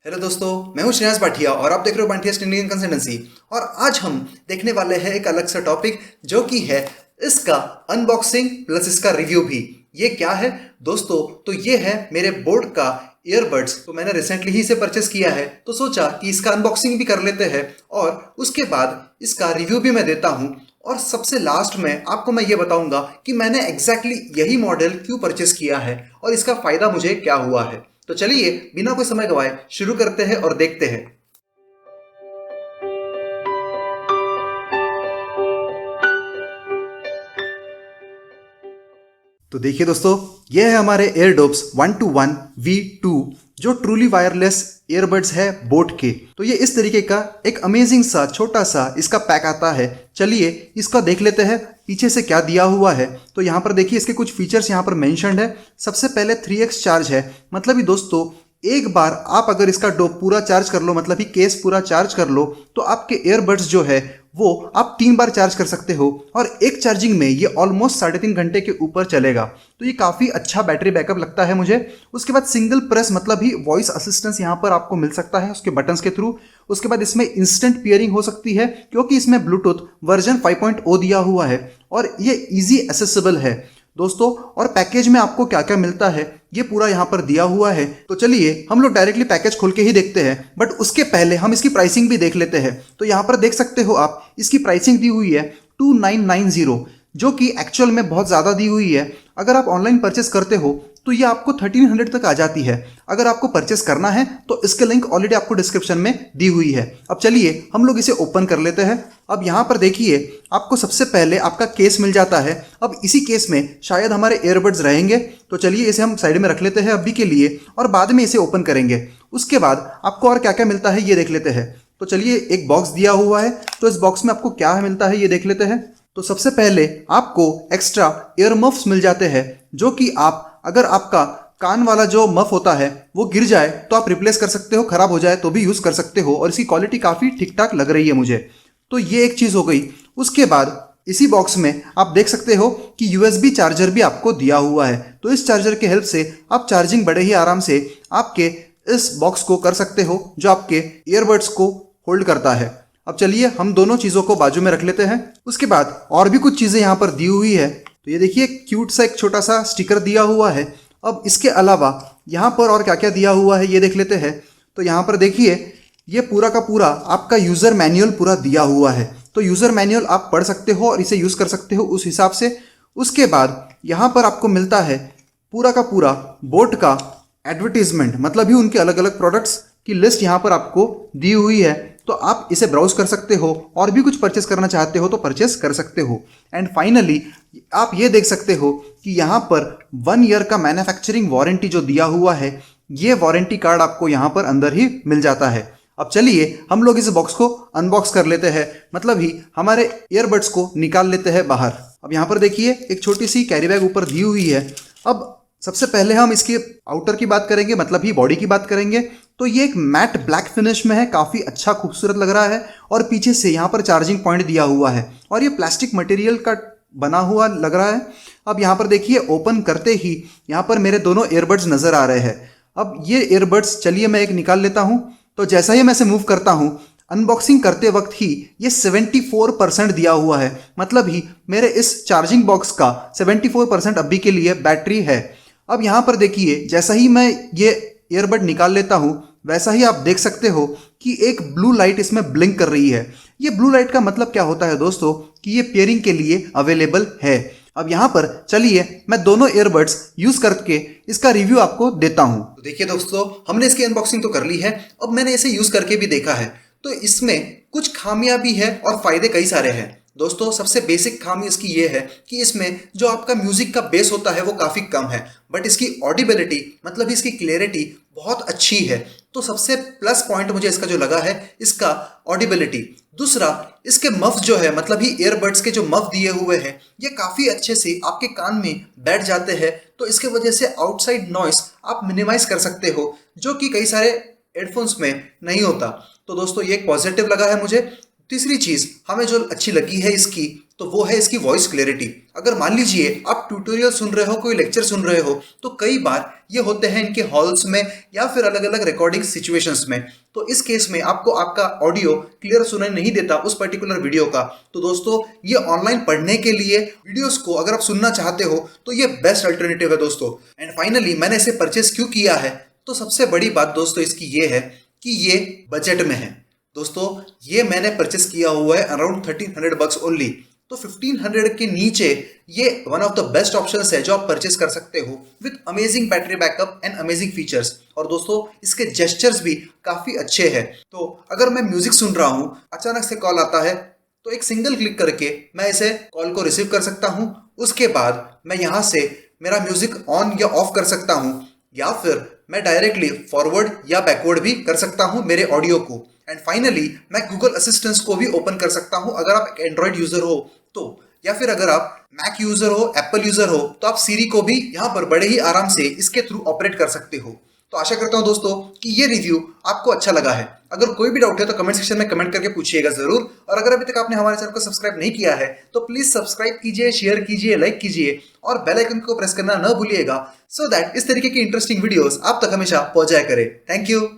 Hello दोस्तों, मैं हूं श्रेयस भाटिया और आप देख रहे हो भाटिया इंडियन कंसल्टेंसी। और आज हम देखने वाले हैं एक अलग सा टॉपिक जो कि है इसका अनबॉक्सिंग प्लस इसका रिव्यू भी। ये क्या है दोस्तों? तो ये है मेरे बोट का ईयरबड्स। तो मैंने रिसेंटली ही इसे परचेस किया है, तो सोचा कि इसका अनबॉक्सिंग भी कर लेते हैं और उसके बाद इसका रिव्यू भी मैं देता हूं। और सबसे लास्ट में आपको मैं ये बताऊंगा कि मैंने एग्जैक्टली यही मॉडल क्यों परचेस किया है और इसका फायदा मुझे क्या हुआ है। तो चलिए बिना कोई समय गवाए शुरू करते हैं और देखते हैं। तो देखिए दोस्तों, ये है हमारे एयरडोप्स 121 V2 जो ट्रूली वायरलेस ईयरबड्स है बोट के। तो ये इस तरीके का एक अमेजिंग सा छोटा सा इसका पैक आता है। चलिए इसका देख लेते हैं पीछे से क्या दिया हुआ है। तो यहाँ पर देखिए इसके कुछ फीचर्स यहाँ पर मेंशन्ड है। सबसे पहले 3x चार्ज है, मतलब ही दोस्तों एक बार आप अगर इसका डोप पूरा चार्ज कर लो, मतलब ही केस पूरा चार्ज कर लो, तो आपके ईयरबड्स जो है वो आप 3 बार चार्ज कर सकते हो और एक चार्जिंग में ये ऑलमोस्ट 3.5 घंटे के ऊपर चलेगा। तो ये काफ़ी अच्छा बैटरी बैकअप लगता है मुझे। उसके बाद सिंगल प्रेस मतलब ही वॉइस असिस्टेंस यहाँ पर आपको मिल सकता है उसके बटन्स के थ्रू। उसके बाद इसमें इंस्टेंट पियरिंग हो सकती है क्योंकि इसमें ब्लूटूथ वर्जन 5.0 दिया हुआ है और ये ईजी एसेसिबल है दोस्तों। और पैकेज में आपको क्या क्या मिलता है ये पूरा यहाँ पर दिया हुआ है। तो चलिए हम लोग डायरेक्टली पैकेज खोल के ही देखते हैं, बट उसके पहले हम इसकी प्राइसिंग भी देख लेते हैं। तो यहाँ पर देख सकते हो आप, इसकी प्राइसिंग दी हुई है 2990, जो कि एक्चुअल में बहुत ज़्यादा दी हुई है। अगर आप ऑनलाइन परचेस करते हो तो ये आपको 1300 तक आ जाती है। अगर आपको परचेस करना है तो इसके लिंक ऑलरेडी आपको डिस्क्रिप्शन में दी हुई है। अब चलिए हम लोग इसे ओपन कर लेते हैं। अब यहाँ पर देखिए आपको सबसे पहले आपका केस मिल जाता है। अब इसी केस में शायद हमारे ईयरबड्स रहेंगे, तो चलिए इसे हम साइड में रख लेते हैं अभी के लिए और बाद में इसे ओपन करेंगे। उसके बाद आपको और क्या क्या मिलता है ये देख लेते हैं। तो चलिए एक बॉक्स दिया हुआ है, तो इस बॉक्स में आपको क्या मिलता है ये देख लेते हैं। तो सबसे पहले आपको एक्स्ट्रा ईयर मफ्स मिल जाते हैं, जो कि आप अगर आपका कान वाला जो मफ होता है वो गिर जाए तो आप रिप्लेस कर सकते हो, खराब हो जाए तो भी यूज़ कर सकते हो और इसकी क्वालिटी काफ़ी ठीक ठाक लग रही है मुझे। तो ये एक चीज़ हो गई। उसके बाद इसी बॉक्स में आप देख सकते हो कि USB चार्जर भी आपको दिया हुआ है। तो इस चार्जर के हेल्प से आप चार्जिंग बड़े ही आराम से आपके इस बॉक्स को कर सकते हो जो आपके ईयरबड्स को होल्ड करता है। अब चलिए हम दोनों चीज़ों को बाजू में रख लेते हैं। उसके बाद और भी कुछ चीज़ें यहाँ पर दी हुई है। तो ये देखिए क्यूट सा एक छोटा सा स्टिकर दिया हुआ है। अब इसके अलावा यहाँ पर और क्या क्या दिया हुआ है ये देख लेते हैं। तो यहाँ पर देखिए ये पूरा का पूरा आपका यूज़र मैनुअल पूरा दिया हुआ है। तो यूज़र मैनुअल आप पढ़ सकते हो और इसे यूज़ कर सकते हो उस हिसाब से। उसके बाद यहाँ पर आपको मिलता है पूरा का पूरा बोट का एडवर्टीजमेंट, मतलब ही उनके अलग अलग प्रोडक्ट्स की लिस्ट यहाँ पर आपको दी हुई है। तो आप इसे ब्राउज कर सकते हो और भी कुछ परचेस करना चाहते हो तो परचेस कर सकते हो। एंड फाइनली आप ये देख सकते हो कि यहाँ पर 1 ईयर का मैन्युफैक्चरिंग वारंटी जो दिया हुआ है, ये वारंटी कार्ड आपको यहाँ पर अंदर ही मिल जाता है। अब चलिए हम लोग इस बॉक्स को अनबॉक्स कर लेते हैं, मतलब ही हमारे ईयरबड्स को निकाल लेते हैं बाहर। अब यहाँ पर देखिए एक छोटी सी कैरी बैग ऊपर दी हुई है। अब सबसे पहले हम इसके आउटर की बात करेंगे, मतलब ही बॉडी की बात करेंगे। तो ये एक मैट ब्लैक फिनिश में है, काफ़ी अच्छा खूबसूरत लग रहा है और पीछे से यहाँ पर चार्जिंग पॉइंट दिया हुआ है और ये प्लास्टिक मटेरियल का बना हुआ लग रहा है। अब यहाँ पर देखिए ओपन करते ही यहाँ पर मेरे दोनों ईयरबड्स नज़र आ रहे हैं। अब ये ईयरबड्स चलिए मैं एक निकाल लेता हूँ। तो जैसा ही मैं इसे मूव करता हूँ, अनबॉक्सिंग करते वक्त ही ये 74% दिया हुआ है, मतलब ही मेरे इस चार्जिंग बॉक्स का 74% अभी के लिए बैटरी है। अब यहाँ पर देखिए जैसा ही मैं ये ईयरबड निकाल लेता हूँ वैसा ही आप देख सकते हो कि एक ब्लू लाइट इसमें ब्लिंक कर रही है। ये ब्लू लाइट का मतलब क्या होता है दोस्तों कि ये पेयरिंग के लिए अवेलेबल है। अब यहाँ पर चलिए मैं दोनों ईयरबड्स यूज करके इसका रिव्यू आपको देता हूँ। तो देखिए दोस्तों, हमने इसकी अनबॉक्सिंग तो कर ली है। अब मैंने इसे यूज करके भी देखा है, तो इसमें कुछ खामियां भी है और फायदे कई सारे हैं दोस्तों। सबसे बेसिक खामी इसकी ये है कि इसमें जो आपका म्यूजिक का बेस होता है वो काफ़ी कम है, बट इसकी ऑडिबिलिटी मतलब इसकी क्लैरिटी बहुत अच्छी है। तो सबसे प्लस पॉइंट मुझे इसका जो लगा है इसका ऑडिबिलिटी। दूसरा, इसके मफ जो है, मतलब ही ईयरबड्स के जो मफ दिए हुए हैं ये काफ़ी अच्छे से आपके कान में बैठ जाते हैं। तो इसके वजह से आउटसाइड नॉइस आप मिनिमाइज कर सकते हो, जो कि कई सारे हेडफोन्स में नहीं होता। तो दोस्तों ये एक पॉजिटिव लगा है मुझे। तीसरी चीज हमें जो अच्छी लगी है इसकी, तो वो है इसकी वॉइस क्लैरिटी। अगर मान लीजिए आप ट्यूटोरियल सुन रहे हो, कोई लेक्चर सुन रहे हो, तो कई बार ये होते हैं इनके हॉल्स में या फिर अलग अलग रिकॉर्डिंग सिचुएशंस में, तो इस केस में आपको आपका ऑडियो क्लियर सुनाई नहीं देता उस पर्टिकुलर वीडियो का। तो दोस्तों ये ऑनलाइन पढ़ने के लिए वीडियोस को अगर आप सुनना चाहते हो तो ये बेस्ट अल्टरनेटिव है दोस्तों। एंड फाइनली मैंने इसे परचेस क्यों किया है, तो सबसे बड़ी बात दोस्तों इसकी ये है कि ये बजट में है। दोस्तों ये मैंने परचेस किया हुआ है अराउंड 1300 बक्स ओनली, तो 1500 के नीचे ये one of the best options है जो आप परचेस कर सकते हो with amazing battery backup and amazing features. और दोस्तों इसके जेस्चर्स भी काफी अच्छे हैं। तो अगर मैं म्यूजिक सुन रहा हूँ, अचानक से कॉल आता है, तो एक सिंगल क्लिक करके मैं इसे कॉल को रिसीव कर सकता हूँ। उसके बाद मैं यहाँ से मेरा म्यूजिक ऑन या ऑफ कर सकता हूँ, या फिर मैं डायरेक्टली फॉरवर्ड या बैकवर्ड भी कर सकता हूँ मेरे ऑडियो को। एंड फाइनली मैं गूगल असिस्टेंट को भी ओपन कर सकता हूँ अगर आप एक एंड्रॉइड यूजर हो तो, या फिर अगर आप मैक यूजर हो, एप्पल यूजर हो, तो आप सीरी को भी यहाँ पर बड़े ही आराम से इसके थ्रू ऑपरेट कर सकते हो। तो आशा करता हूँ दोस्तों कि ये रिव्यू आपको अच्छा लगा है। अगर कोई भी डाउट है तो कमेंट सेक्शन में कमेंट करके पूछिएगा जरूर। और अगर अभी तक आपने हमारे चैनल को सब्सक्राइब नहीं किया है तो प्लीज सब्सक्राइब कीजिए, शेयर कीजिए, लाइक कीजिए और बेल आइकन को प्रेस करना न भूलिएगा, सो दैट इस तरीके की इंटरेस्टिंग वीडियोस आप तक हमेशा पहुंच जाया करे। Thank you.